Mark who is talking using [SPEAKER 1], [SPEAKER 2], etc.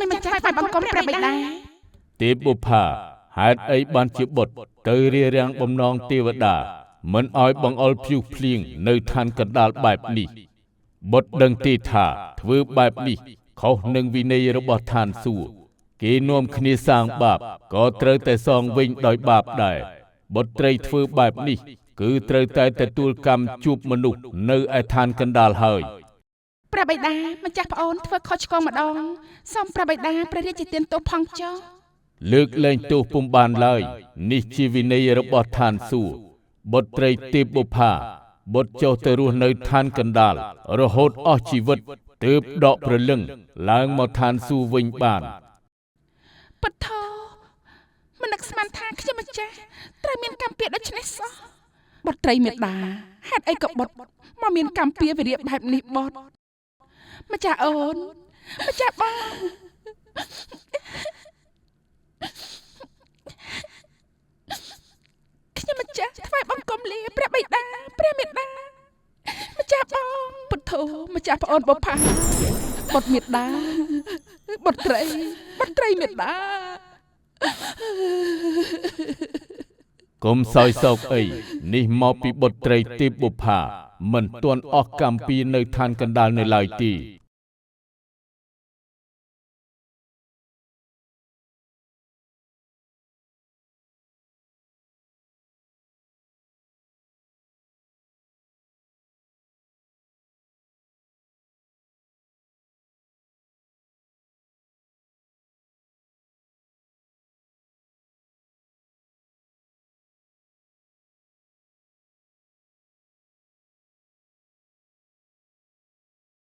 [SPEAKER 1] ខ្ញុំមិនចាស់ថ្វាយបង្គំព្រះបិតា
[SPEAKER 2] ទេពបុប្ផាហេតុអីបានជាបុត្រទៅរារាំងបំណងទេវតាមិនឲ្យបង្អុរភ្យុះភ្លៀងនៅឋានកណ្ដាលបែបនេះបុត្រដឹងទេថាធ្វើបែបនេះខុសនឹងវិន័យរបស់ឋានសួគ៌គេនាំគ្នាសាងបាបក៏ត្រូវតែសងវិញដោយបាបដែរបុត្រីធ្វើបែបនេះគឺត្រូវតែទទួលកម្មជួបមនុស្សនៅឯឋានកណ្ដាលហើយ
[SPEAKER 1] ព្រះបិតាម្ចាស់ប្អូនធ្វើខុសឆ្គងម្ដងសូមព្រះបិតាព្រះរាជទានទោសផងចុះ
[SPEAKER 2] លើកលែងទោសពុំបានឡើយនេះជាវិន័យរបស់ឋានសួគ៌បុត្រីទេពបុប្ផាបុត្រចុះទៅរស់នៅឋានកណ្ដាលរហូតអស់ជីវិតទើបដកព្រលឹងឡើងមកឋានសួគ៌វិញបាន
[SPEAKER 1] ពធមិននឹកស្មានថាខ្ញុំម្ចាស់ត្រូវមានកម្មពៀដូច្នេះសោះបុត្រីមេតាហេតុអីក៏បុត្រមកមានកម្មពៀវិរិយបែបនេះបុត្រម្ចាស់អូនម្ចាស់បងខ្ញុំម្ចាស់ថ្វាយបង្គំលាព្រះបិតាព្រះមេតាម្ចាស់បងពុទ្ធោម្ចាស់ប្អូនបុប្ផាបុត្រមេតាបុត្រីមេតា
[SPEAKER 2] កុំសោយសោកអីនេះមកពីបុត្រីទេពបុប្ផាមិនទាន់អស់កម្មពីនៅឋានកណ្ដាលនៅឡើយទេ